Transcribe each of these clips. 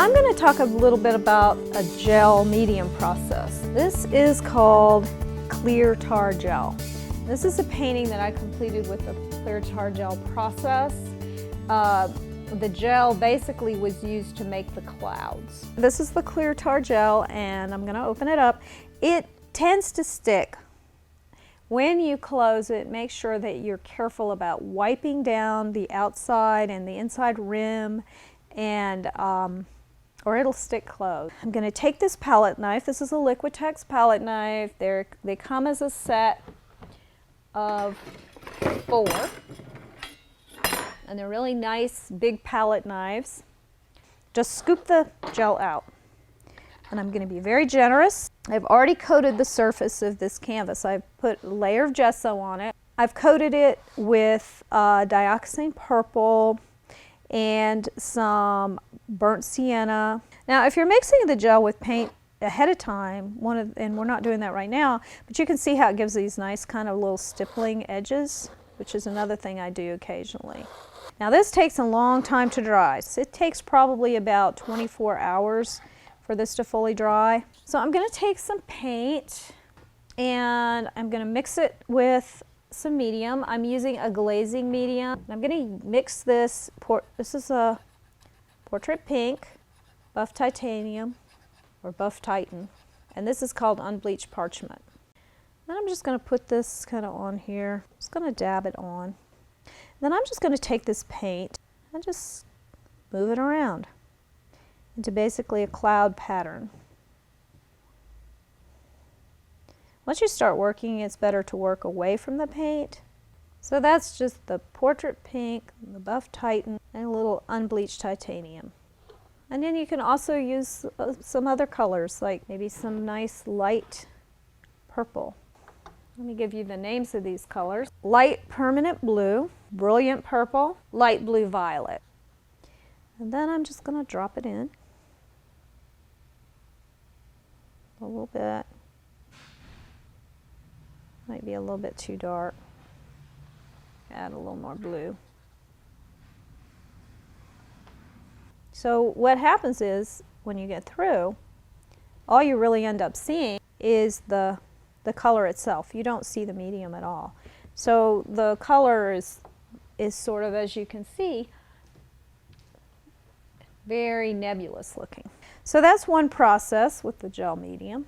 I'm going to talk a little bit about a gel medium process. This is called clear tar gel. This is a painting that I completed with the clear tar gel process. The gel basically was used to make the clouds. This is the clear tar gel, and I'm going to open it up. It tends to stick. When you close it, make sure that you're careful about wiping down the outside and the inside rim, and or it'll stick closed. I'm going to take this palette knife. This is a Liquitex palette knife. They come as a set of 4. And they're really nice big palette knives. Just scoop the gel out. And I'm going to be very generous. I've already coated the surface of this canvas. I've put a layer of gesso on it. I've coated it with dioxazine purple and some burnt sienna. Now, if you're mixing the gel with paint ahead of time, and we're not doing that right now, but you can see how it gives these nice kind of little stippling edges, which is another thing I do occasionally. Now this takes a long time to dry. So it takes probably about 24 hours for this to fully dry. So I'm going to take some paint and I'm going to mix it with some medium. I'm using a glazing medium. I'm going to mix this. This is a portrait pink, buff titanium, or buff titan, and this is called unbleached parchment. Then I'm just going to put this kind of on here. Just going to dab it on. Then I'm just going to take this paint and just move it around into basically a cloud pattern. Once you start working, it's better to work away from the paint. So that's just the portrait pink, the buff titan, and a little unbleached titanium. And then you can also use some other colors, like maybe some nice light purple. Let me give you the names of these colors. Light permanent blue, brilliant purple, light blue violet. And then I'm just going to drop it in a little bit. Might be a little bit too dark. Add a little more blue. So what happens is, when you get through, all you really end up seeing is the color itself. You don't see the medium at all. So the color is sort of, as you can see, very nebulous looking. So that's one process with the gel medium.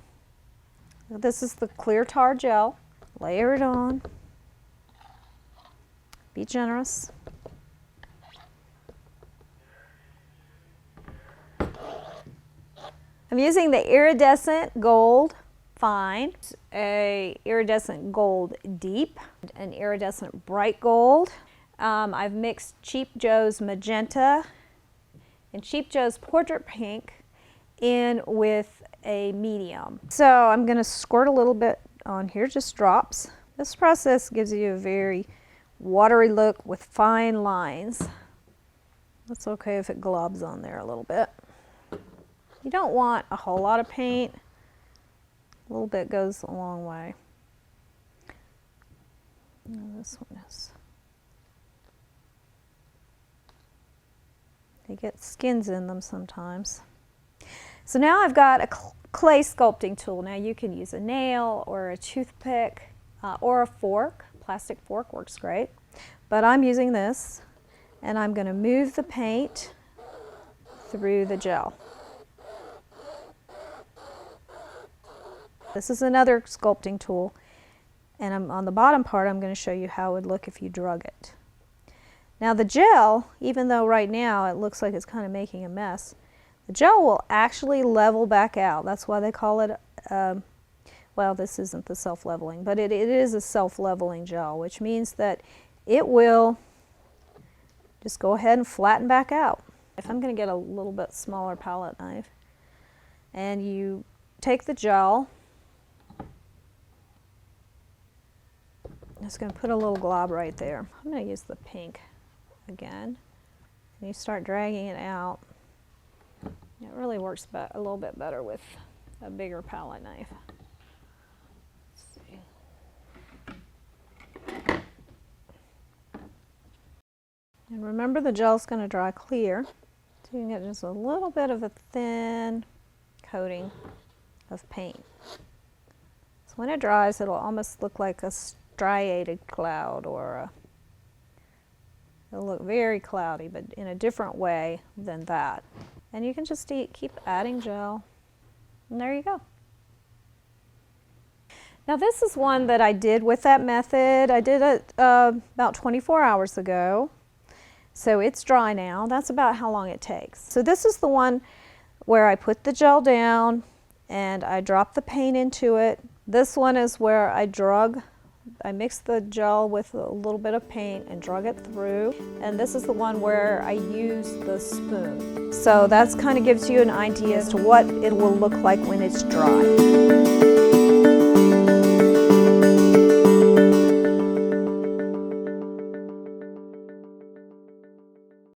This is the clear tar gel. Layer it on. Be generous. I'm using the Iridescent Gold Fine, a Iridescent Gold Deep, an Iridescent Bright Gold. I've mixed Cheap Joe's Magenta and Cheap Joe's Portrait Pink in with a medium. So I'm going to squirt a little bit on here, just drops. This process gives you a very watery look with fine lines. That's okay if it globs on there a little bit. You don't want a whole lot of paint. A little bit goes a long way. This one is. They get skins in them sometimes. So now I've got a clay sculpting tool. Now you can use a nail or a toothpick or a fork. Plastic fork works great. But I'm using this, and I'm going to move the paint through the gel. This is another sculpting tool, and on the bottom part I'm going to show you how it would look if you drug it. Now the gel, even though right now it looks like it's kind of making a mess, the gel will actually level back out. That's why they call it, well, this isn't the self-leveling, but it is a self-leveling gel, which means that it will just go ahead and flatten back out. If I'm going to get a little bit smaller palette knife, and you take the gel, I'm just going to put a little glob right there. I'm going to use the pink again. And you start dragging it out. It really works a little bit better with a bigger palette knife. Let's see. And remember, the gel's going to dry clear So you can get just a little bit of a thin coating of paint. So when it dries, it'll almost look like a striated cloud, or it'll look very cloudy, but in a different way than that. And you can just keep adding gel, and there you go. Now this is one that I did with that method. I did it about 24 hours ago. So it's dry now. That's about how long it takes. So this is the one where I put the gel down and I dropped the paint into it. This one is where I mixed the gel with a little bit of paint and drug it through. And this is the one where I used the spoon. So that's kind of gives you an idea as to what it will look like when it's dry.